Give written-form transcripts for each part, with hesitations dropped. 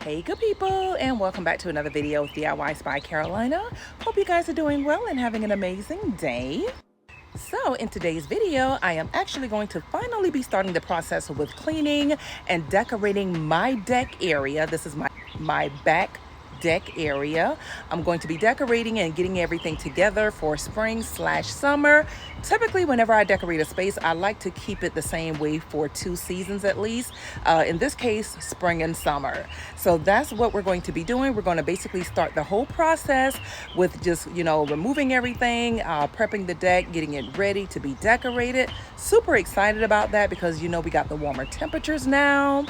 Hey good people, and welcome back to another video with DIYs by Carolina. Hope you guys are doing well and having an amazing day. So in today's video, I am actually going to finally be starting the process with cleaning and decorating my deck area. This is my back deck area. I'm going to be decorating and getting everything together for spring/summer. Typically, whenever I decorate a space, I like to keep it the same way for 2 seasons at least. In this case, spring and summer. So that's what we're going to be doing. We're going to basically start the whole process with just, removing everything, prepping the deck, getting it ready to be decorated. Super excited about that because, we got the warmer temperatures now.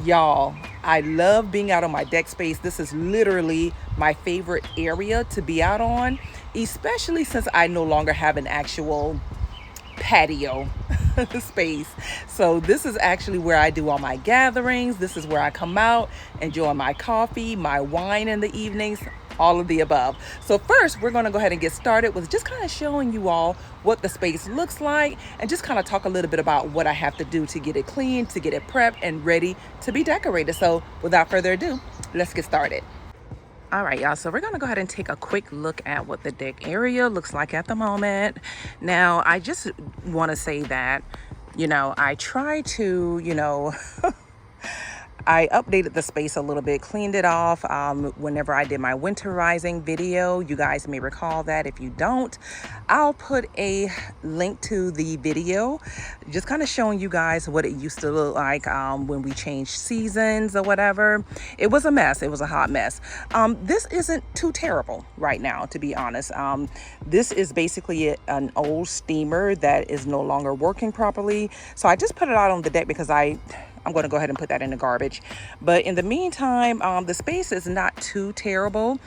Y'all, I love being out on my deck space. This is literally my favorite area to be out on, especially since I no longer have an actual patio space. So this is actually where I do all my gatherings. This is where I come out, enjoy my coffee, my wine in the evenings, all of the above. So first, we're going to go ahead and get started with just kind of showing you all what the space looks like and just kind of talk a little bit about what I have to do to get it clean, to get it prepped and ready to be decorated. So without further ado, let's get started. All right, y'all, so we're going to go ahead and take a quick look at what the deck area looks like at the moment. Now, I just want to say that, I try to, I updated the space a little bit, cleaned it off whenever I did my winterizing video. You guys may recall that. If you don't, I'll put a link to the video just kind of showing you guys what it used to look like when we changed seasons or whatever. It was a mess. It was a hot mess. This isn't too terrible right now, to be honest. This is basically an old steamer that is no longer working properly. So I just put it out on the deck because I'm going to go ahead and put that in the garbage. But in the meantime, the space is not too terrible.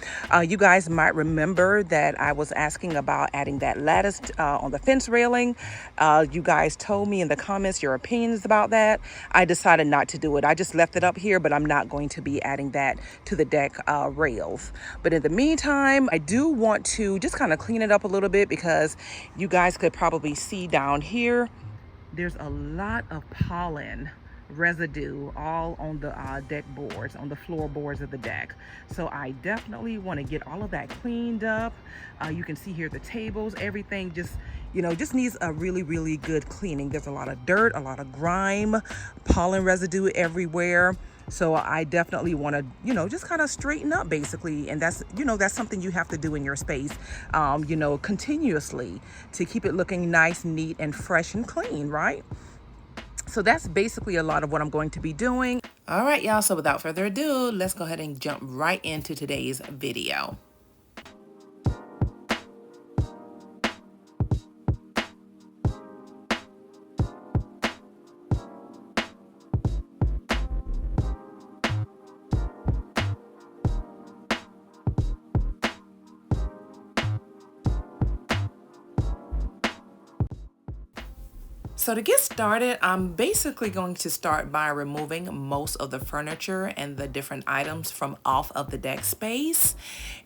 You guys might remember that I was asking about adding that lattice on the fence railing. You guys told me in the comments your opinions about that. I decided not to do it. I just left it up here, but I'm not going to be adding that to the deck rails. But in the meantime, I do want to just kind of clean it up a little bit because you guys could probably see down here, there's a lot of pollen residue all on the deck boards, on the floorboards of the deck. So I definitely want to get all of that cleaned up. You can see here the tables, everything just needs a really good cleaning. There's a lot of dirt, a lot of grime, pollen residue everywhere. So I definitely want to, just kind of straighten up basically. And that's something you have to do in your space, continuously to keep it looking nice, neat, and fresh and clean, right? So that's basically a lot of what I'm going to be doing. All right, y'all. So without further ado, let's go ahead and jump right into today's video. So to get started, I'm basically going to start by removing most of the furniture and the different items from off of the deck space.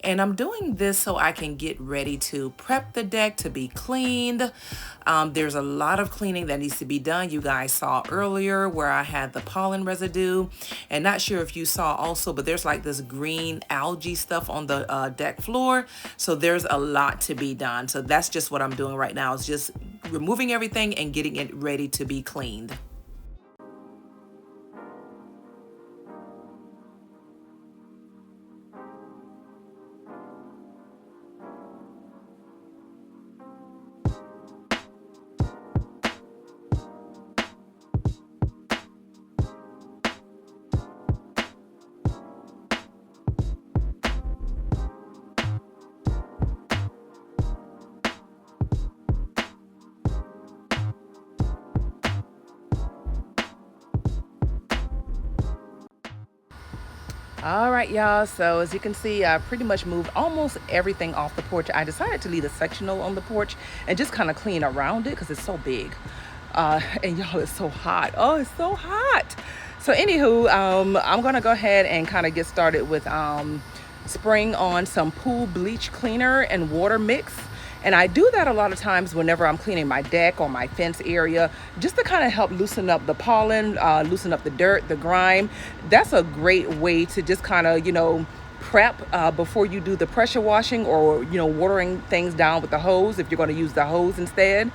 And I'm doing this so I can get ready to prep the deck to be cleaned. There's a lot of cleaning that needs to be done. You guys saw earlier where I had the pollen residue, and not sure if you saw also, but there's like this green algae stuff on the deck floor. So there's a lot to be done. So that's just what I'm doing right now, is just removing everything and getting it ready to be cleaned. All right, y'all, so as you can see, I pretty much moved almost everything off the porch. I decided to leave a sectional on the porch and just kind of clean around it because it's so big. And y'all, it's so hot. Oh, it's so hot. So anywho, I'm gonna go ahead and kind of get started with spraying on some pool bleach cleaner and water mix. And I do that a lot of times whenever I'm cleaning my deck or my fence area, just to kind of help loosen up the pollen, loosen up the dirt, the grime. That's a great way to just kind of, prep before you do the pressure washing or, watering things down with the hose if you're going to use the hose instead.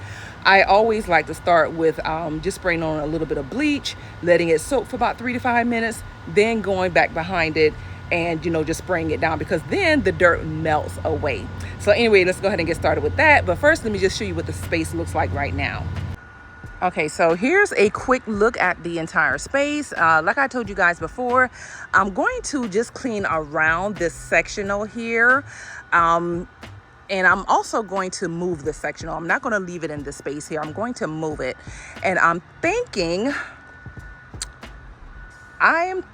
I always like to start with just spraying on a little bit of bleach, letting it soak for about 3 to 5 minutes, then going back behind it and, just spraying it down, because then the dirt melts away. So anyway, let's go ahead and get started with that. But first, let me just show you what the space looks like right now. Okay, so here's a quick look at the entire space. Like I told you guys before, I'm going to just clean around this sectional here. And I'm also going to move the sectional. I'm not going to leave it in the space here. I'm going to move it. And I am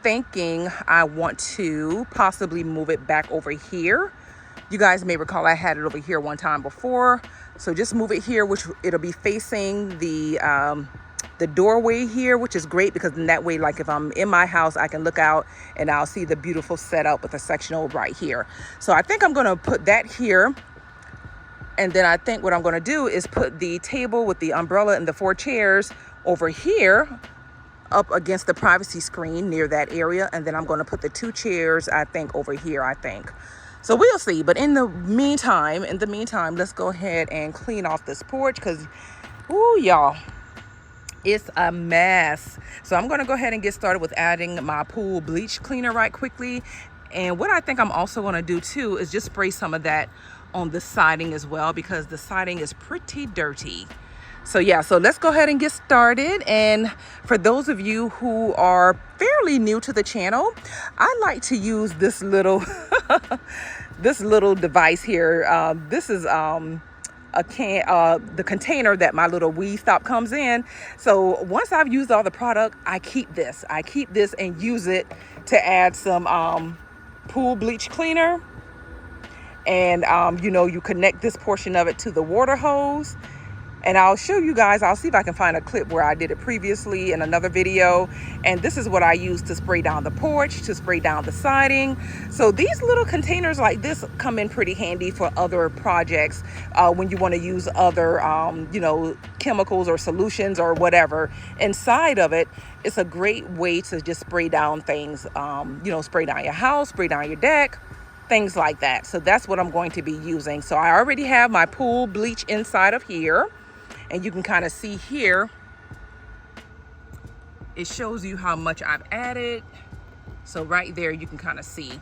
thinking I want to possibly move it back over here. You guys may recall I had it over here one time before. So just move it here, which it'll be facing the doorway here, which is great because in that way, like if I'm in my house, I can look out and I'll see the beautiful setup with a sectional right here. So I think I'm going to put that here. And then I think what I'm going to do is put the table with the umbrella and the 4 chairs over here up against the privacy screen near that area. And then I'm going to put the 2 chairs, I think, over here, I think. So we'll see. But in the meantime, let's go ahead and clean off this porch because, ooh, y'all, it's a mess. So I'm going to go ahead and get started with adding my pool bleach cleaner right quickly. And what I think I'm also going to do too is just spray some of that on the siding as well, because the siding is pretty dirty. So yeah, so let's go ahead and get started. And for those of you who are fairly new to the channel, I like to use this little this little device here. This is the container that my little weed stop comes in. So once I've used all the product, I keep this and use it to add some pool bleach cleaner. And you connect this portion of it to the water hose. And I'll show you guys, I'll see if I can find a clip where I did it previously in another video. And this is what I use to spray down the porch, to spray down the siding. So these little containers like this come in pretty handy for other projects when you want to use other, chemicals or solutions or whatever inside of it. It's a great way to just spray down things, spray down your house, spray down your deck, things like that. So that's what I'm going to be using. So I already have my pool bleach inside of here. And you can kind of see here, it shows you how much I've added. So right there, you can kind of see.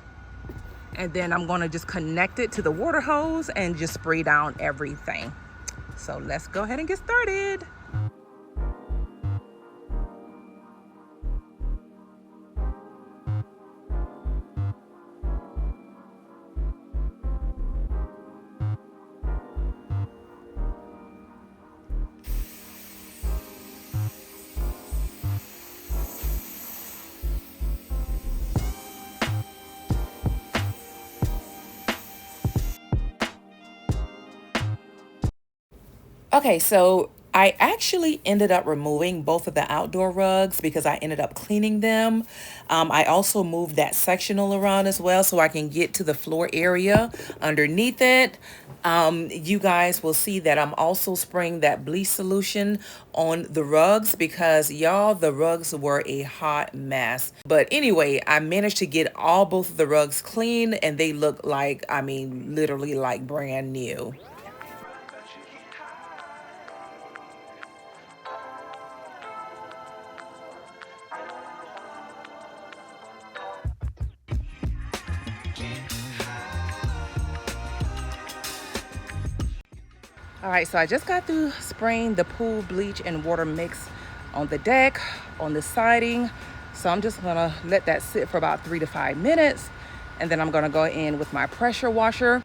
And then I'm going to just connect it to the water hose and just spray down everything. So let's go ahead and get started. Okay, so I actually ended up removing both of the outdoor rugs because I ended up cleaning them. I also moved that sectional around as well so I can get to the floor area underneath it. You guys will see that I'm also spraying that bleach solution on the rugs because y'all, the rugs were a hot mess. But anyway, I managed to get both of the rugs clean and they look like, literally like brand new. All right, so I just got through spraying the pool bleach and water mix on the deck, on the siding. So I'm just gonna let that sit for about 3 to 5 minutes. And then I'm gonna go in with my pressure washer.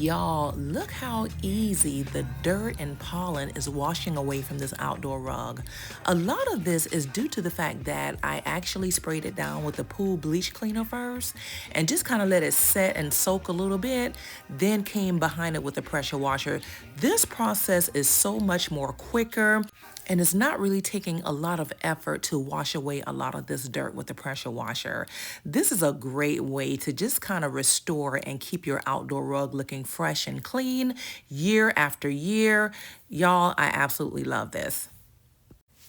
Y'all, look how easy the dirt and pollen is washing away from this outdoor rug. A lot of this is due to the fact that I actually sprayed it down with the pool bleach cleaner first and just kind of let it set and soak a little bit, then came behind it with the pressure washer. This process is so much more quicker, and it's not really taking a lot of effort to wash away a lot of this dirt with the pressure washer. This is a great way to just kind of restore and keep your outdoor rug looking fresh and clean year after year. Y'all, I absolutely love this.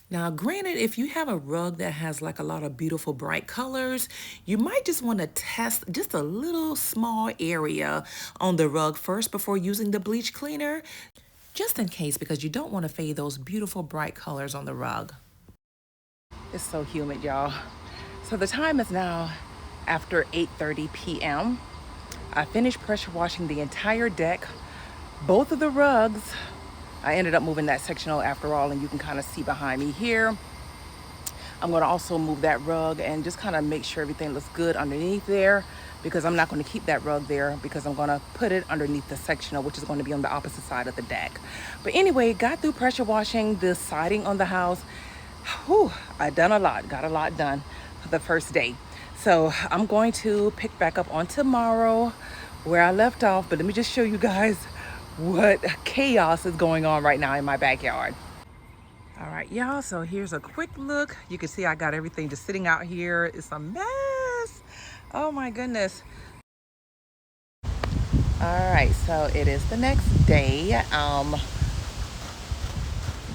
Now, granted, if you have a rug that has like a lot of beautiful bright colors, you might just want to test just a little small area on the rug first before using the bleach cleaner, just in case, because you don't want to fade those beautiful bright colors on the rug. It's so humid, y'all. So the time is now after 8:30 p.m. I finished pressure washing the entire deck, both of the rugs. I ended up moving that sectional after all, and you can kind of see behind me here. I'm going to also move that rug and just kind of make sure everything looks good underneath there, because I'm not going to keep that rug there because I'm going to put it underneath the sectional, which is going to be on the opposite side of the deck. But anyway, got through pressure washing the siding on the house. Whew, I done a lot, got a lot done for the first day. So I'm going to pick back up on tomorrow where I left off, but let me just show you guys what chaos is going on right now in my backyard. All right, y'all, so here's a quick look. You can see I got everything just sitting out here. It's a mess. Oh my goodness. All right, so it is the next day.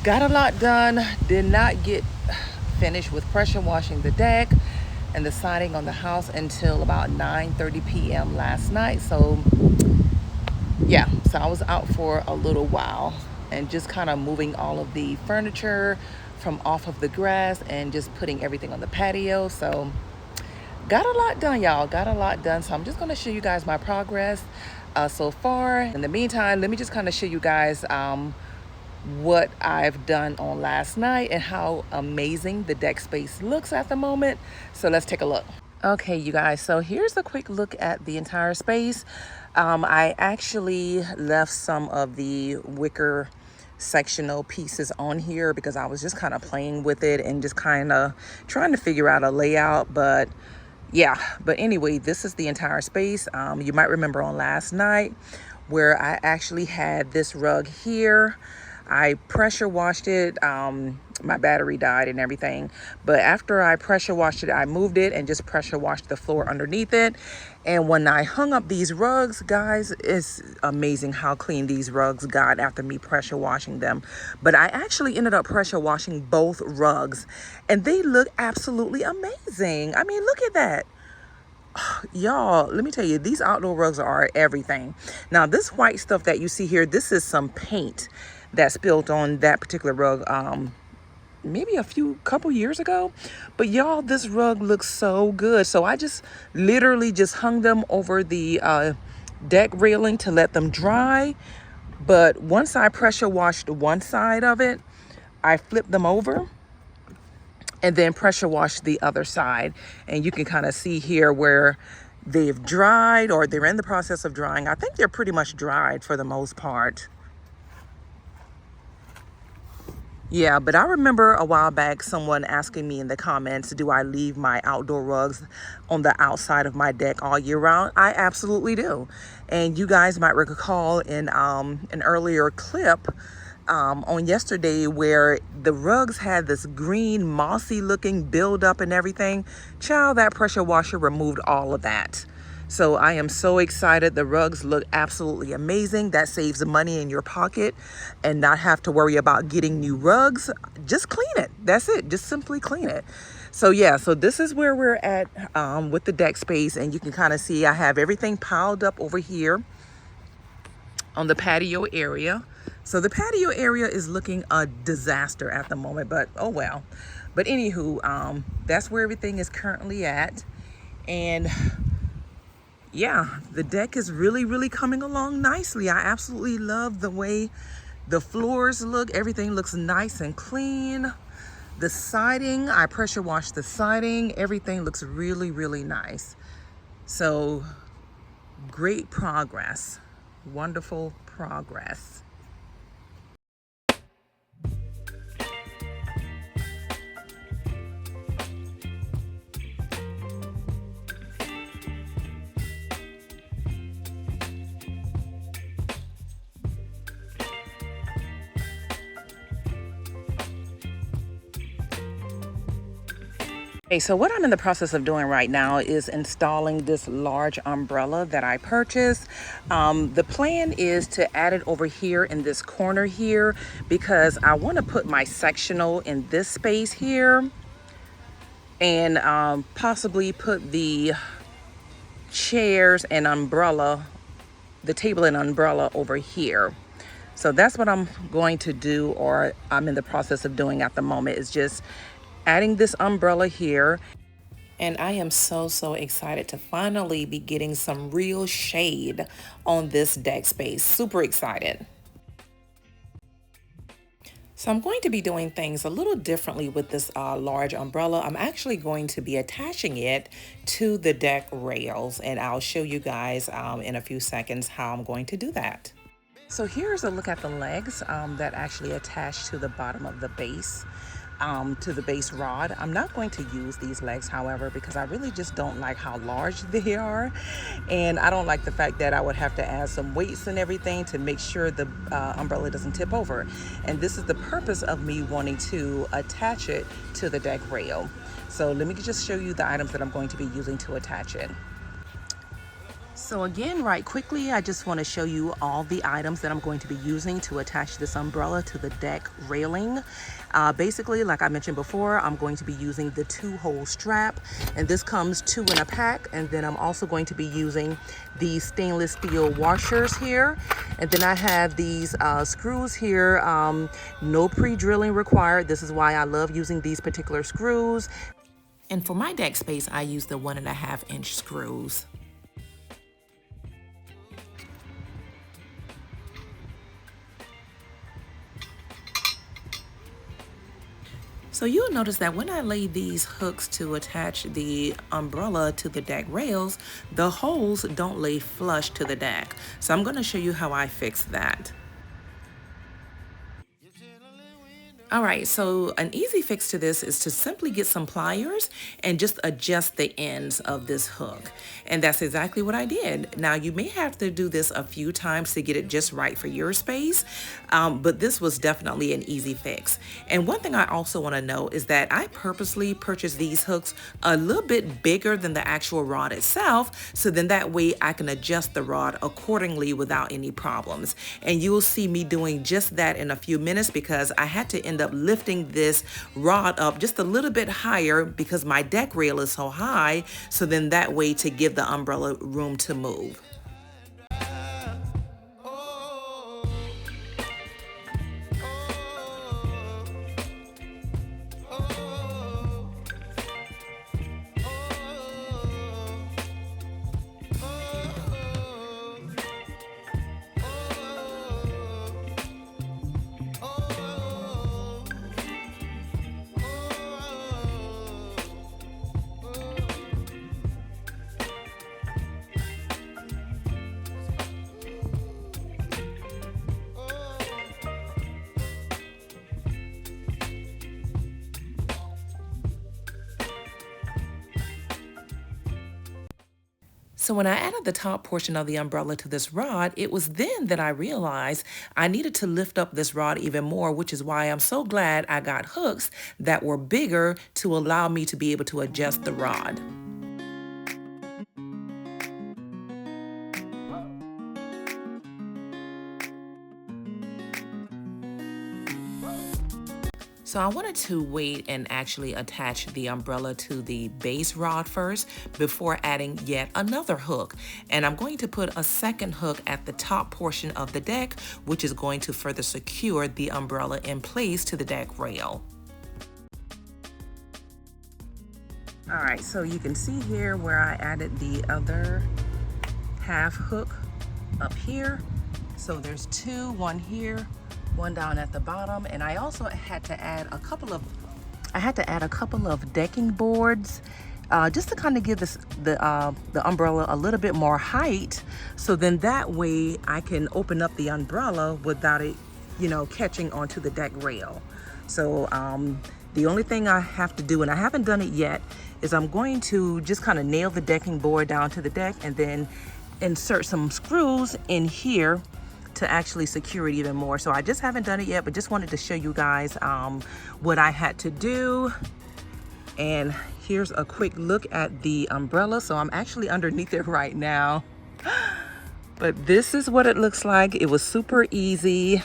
Got a lot done. Did not get finished with pressure washing the deck and the siding on the house until about 9:30 p.m. last night. So yeah, so I was out for a little while and just kind of moving all of the furniture from off of the grass and just putting everything on the patio. So got a lot done, y'all, got a lot done. So I'm just going to show you guys my progress so far. In the meantime, let me just kind of show you guys what I've done on last night and how amazing the deck space looks at the moment. So let's take a look. Okay, you guys, so here's a quick look at the entire space. I actually left some of the wicker sectional pieces on here because I was just kind of playing with it and just kind of trying to figure out a layout. But yeah, but anyway, this is the entire space. You might remember on last night where I actually had this rug here. I pressure washed it. My battery died and everything. But after I pressure washed it, I moved it and just pressure washed the floor underneath it. And when I hung up these rugs, guys, it's amazing how clean these rugs got after me pressure washing them. But I actually ended up pressure washing both rugs and they look absolutely amazing. I mean, look at that. Y'all, let me tell you, these outdoor rugs are everything. Now, this white stuff that you see here, this is some paint that spilled on that particular rug maybe couple years ago. But y'all, this rug looks so good. So I just literally just hung them over the deck railing to let them dry. But once I pressure washed one side of it, I flipped them over and then pressure washed the other side. And you can kind of see here where they've dried, or they're in the process of drying. I think they're pretty much dried for the most part. Yeah, but I remember a while back someone asking me in the comments, do I leave my outdoor rugs on the outside of my deck all year round? I absolutely do. And you guys might recall in an earlier clip on yesterday where the rugs had this green mossy looking buildup and everything. Child, that pressure washer removed all of that. So I am so excited. The rugs look absolutely amazing. That saves money in your pocket and not have to worry about getting new rugs. Just clean it. That's it. Just simply clean it. So yeah, so this is where we're at with the deck space. And you can kind of see I have everything piled up over here on the patio area. So the patio area is looking a disaster at the moment, but oh well. But anywho, that's where everything is currently at. And yeah, the deck is really coming along nicely. I absolutely love the way the floors look. Everything looks nice and clean. The siding, I pressure washed the siding. Everything looks really nice. So great progress. wonderful progress. Okay, so what I'm in the process of doing right now is installing this large umbrella that I purchased. The plan is to add it over here in this corner here because I want to put my sectional in this space here and possibly put the chairs and umbrella, the table and umbrella over here. So that's what I'm going to do, or I'm in the process of doing at the moment, is just adding this umbrella here. And I am so excited to finally be getting some real shade on this deck space. Super excited. So I'm going to be doing things a little differently with this large umbrella. I'm actually going to be attaching it to the deck rails, and I'll show you guys in a few seconds how I'm going to do that. So here's a look at the legs that actually attach to the bottom of the base. To the base rod. I'm not going to use these legs, however, because I really just don't like how large they are, and I don't like the fact that I would have to add some weights and everything to make sure the umbrella doesn't tip over. And this is the purpose of me wanting to attach it to the deck rail. So let me just show you the items that I'm going to be using to attach it. So again, right quickly, I just want to show you all the items that I'm going to be using to attach this umbrella to the deck railing. Basically, like I mentioned before, I'm going to be using the 2-hole strap, and this comes 2 in a pack. And then I'm also going to be using these stainless steel washers here. And then I have these screws here, no pre-drilling required. This is why I love using these particular screws. And for my deck space, I use the 1.5-inch screws. So you'll notice that when I lay these hooks to attach the umbrella to the deck rails, the holes don't lay flush to the deck. So I'm going to show you how I fix that. All right, so an easy fix to this is to simply get some pliers and just adjust the ends of this hook. And that's exactly what I did. Now, you may have to do this a few times to get it just right for your space, but this was definitely an easy fix. And one thing I also want to note is that I purposely purchased these hooks a little bit bigger than the actual rod itself, so then that way I can adjust the rod accordingly without any problems. And you will see me doing just that in a few minutes because I had to end up lifting this rod up just a little bit higher because my deck rail is so high, so then that way to give the umbrella room to move. So when I added the top portion of the umbrella to this rod, it was then that I realized I needed to lift up this rod even more, which is why I'm so glad I got hooks that were bigger to allow me to be able to adjust the rod. So I wanted to wait and actually attach the umbrella to the base rod first before adding yet another hook. And I'm going to put a second hook at the top portion of the deck, which is going to further secure the umbrella in place to the deck rail. All right, so you can see here where I added the other half hook up here. So there's two, one here, one down at the bottom, and I also had to add a couple of decking boards just to kind of give the umbrella a little bit more height. So then that way I can open up the umbrella without it, you know, catching onto the deck rail. So the only thing I have to do, and I haven't done it yet, is I'm going to just kind of nail the decking board down to the deck and then insert some screws in here to actually secure it even more. So I just haven't done it yet, but just wanted to show you guys what I had to do. And here's a quick look at the umbrella. So I'm actually underneath it right now. But this is what it looks like. It was super easy.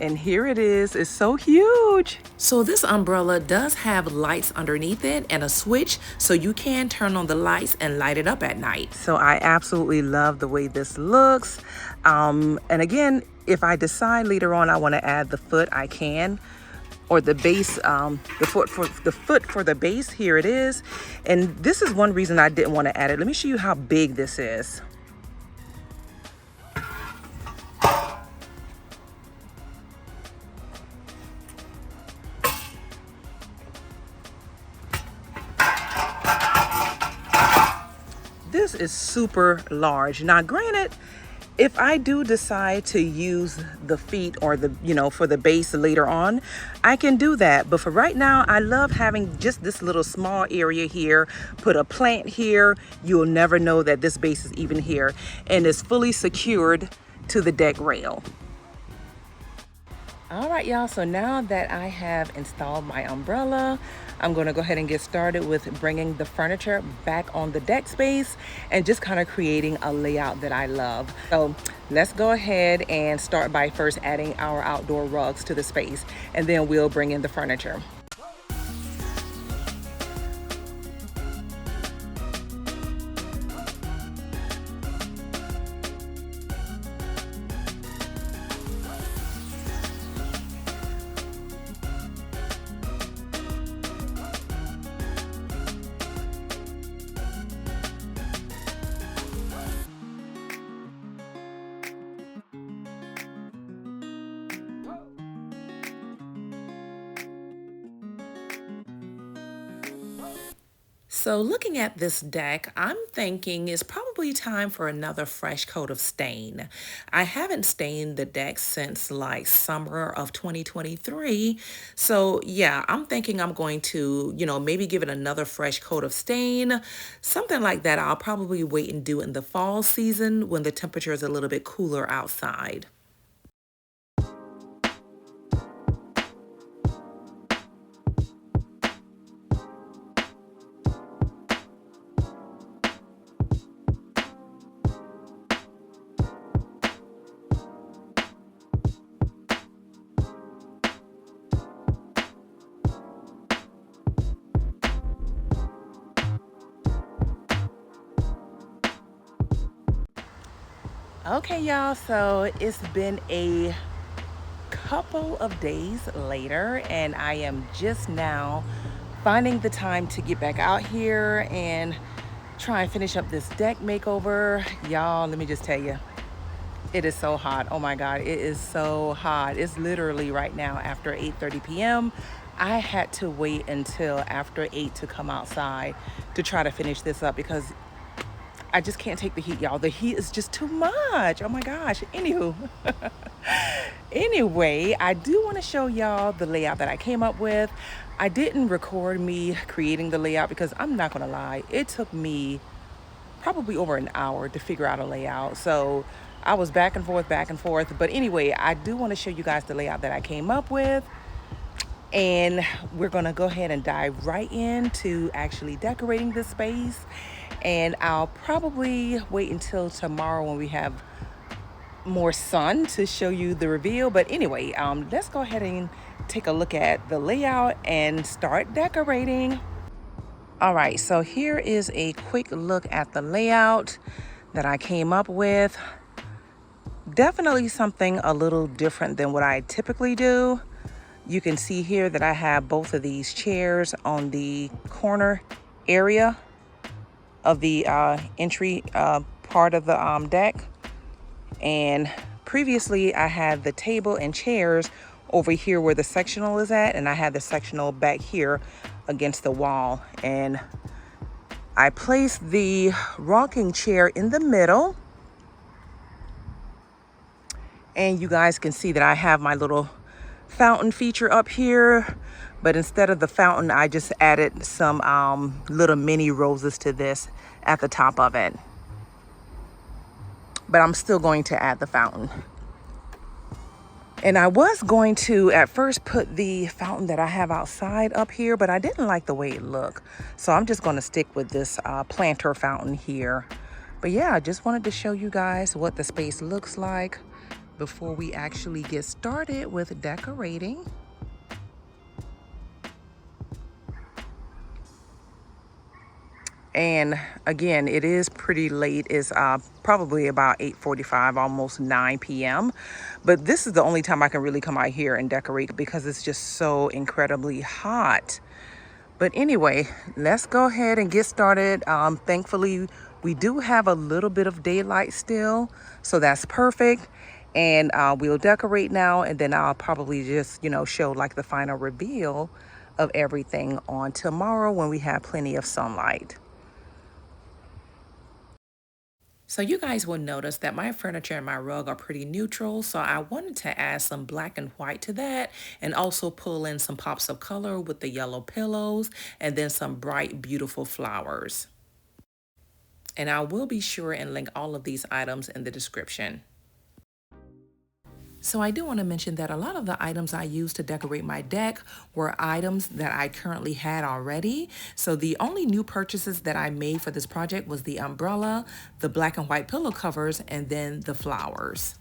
And here it is. It's so huge. So this umbrella does have lights underneath it and a switch, so you can turn on the lights and light it up at night. So I absolutely love the way this looks. And again, if I decide later on I want to add the foot, I can, or the base, the foot for the base. Here it is. And this is one reason I didn't want to add it. Let me show you how big this is. This is super large. Now, granted, if I do decide to use the feet or the, you know, for the base later on, I can do that. But for right now, I love having just this little small area here. Put a plant here. You'll never know that this base is even here, and it's fully secured to the deck rail. All right, y'all, so now that I have installed my umbrella, I'm going to go ahead and get started with bringing the furniture back on the deck space and just kind of creating a layout that I love. So let's go ahead and start by first adding our outdoor rugs to the space, and then we'll bring in the furniture. So looking at this deck, I'm thinking it's probably time for another fresh coat of stain. I haven't stained the deck since like summer of 2023. So yeah, I'm thinking I'm going to, you know, maybe give it another fresh coat of stain. Something like that I'll probably wait and do in the fall season when the temperature is a little bit cooler outside. Okay, y'all, so it's been a couple of days later, and I am just now finding the time to get back out here and try and finish up this deck makeover. Y'all, let me just tell you, it is so hot. Oh my God, it is so hot. It's literally right now after 8:30 p.m. I had to wait until after 8 to come outside to try to finish this up because I just can't take the heat, y'all. The heat is just too much. Oh my gosh. Anywho, anyway, I do want to show y'all the layout that I came up with. I didn't record me creating the layout because I'm not going to lie, it took me probably over an hour to figure out a layout. So I was back and forth. But anyway, I do want to show you guys the layout that I came up with. And we're going to go ahead and dive right into actually decorating this space. And I'll probably wait until tomorrow when we have more sun to show you the reveal. But anyway, let's go ahead and take a look at the layout and start decorating. All right, so here is a quick look at the layout that I came up with. Definitely something a little different than what I typically do. You can see here that I have both of these chairs on the corner area of the entry part of the deck. And previously I had the table and chairs over here where the sectional is at, and I had the sectional back here against the wall. And I placed the rocking chair in the middle. And you guys can see that I have my little fountain feature up here. But instead of the fountain, I just added some little mini roses to this at the top of it. But I'm still going to add the fountain. And I was going to at first put the fountain that I have outside up here, but I didn't like the way it looked. So I'm just going to stick with this planter fountain here. But yeah, I just wanted to show you guys what the space looks like before we actually get started with decorating. And again, it is pretty late. It's probably about 8:45, almost 9 p.m. But this is the only time I can really come out here and decorate because it's just so incredibly hot. But anyway, let's go ahead and get started. Thankfully, we do have a little bit of daylight still, so that's perfect. And we'll decorate now, and then I'll probably just, show like the final reveal of everything on tomorrow when we have plenty of sunlight. So you guys will notice that my furniture and my rug are pretty neutral, so I wanted to add some black and white to that and also pull in some pops of color with the yellow pillows and then some bright, beautiful flowers. And I will be sure and link all of these items in the description. So I do want to mention that a lot of the items I used to decorate my deck were items that I currently had already. So the only new purchases that I made for this project was the umbrella, the black and white pillow covers, and then the flowers.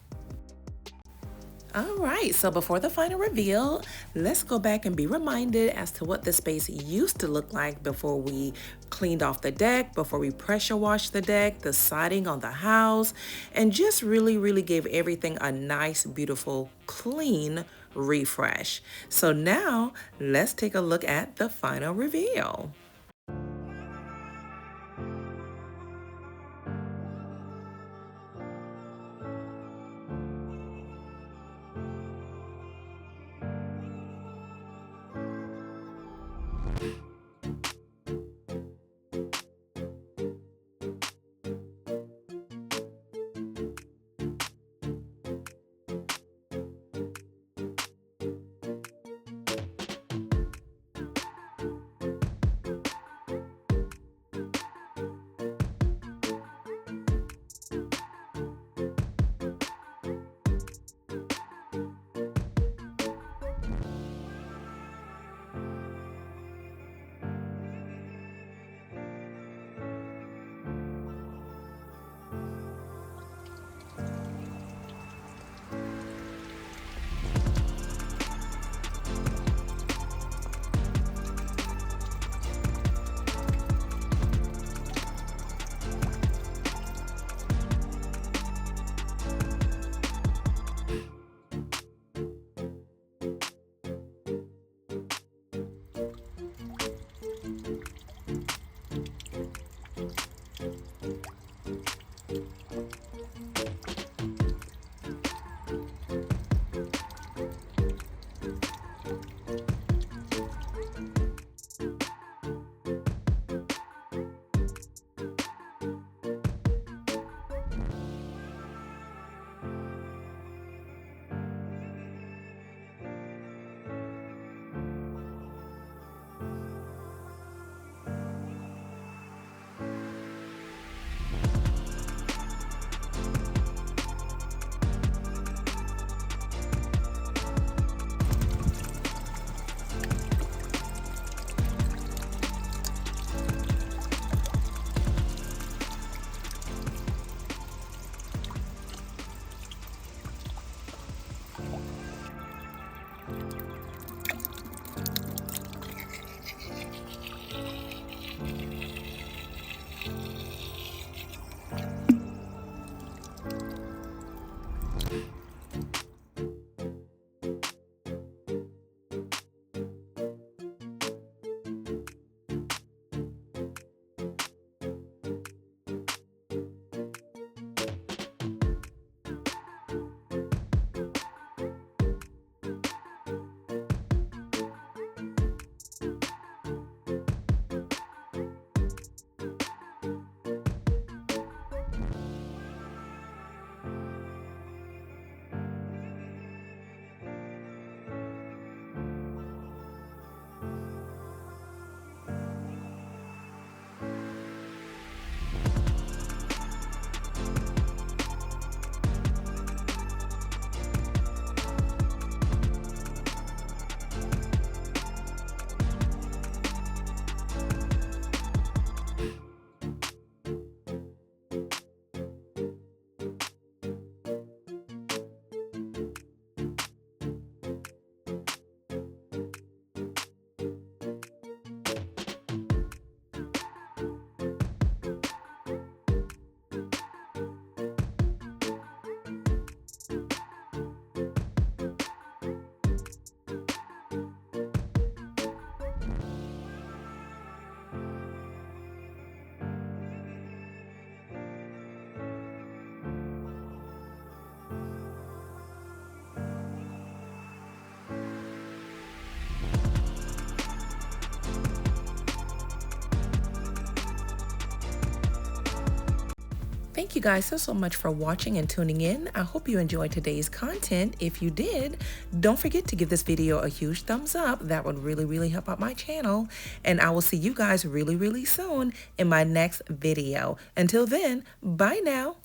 All right, so before the final reveal, let's go back and be reminded as to what the space used to look like before we cleaned off the deck, before we pressure washed the deck, the siding on the house, and just really gave everything a nice, beautiful, clean refresh. So now let's take a look at the final reveal. Thank you guys so much for watching and tuning in. I hope you enjoyed today's content. If you did, don't forget to give this video a huge thumbs up. That would really help out my channel. And I will see you guys really soon in my next video. Until then, bye now.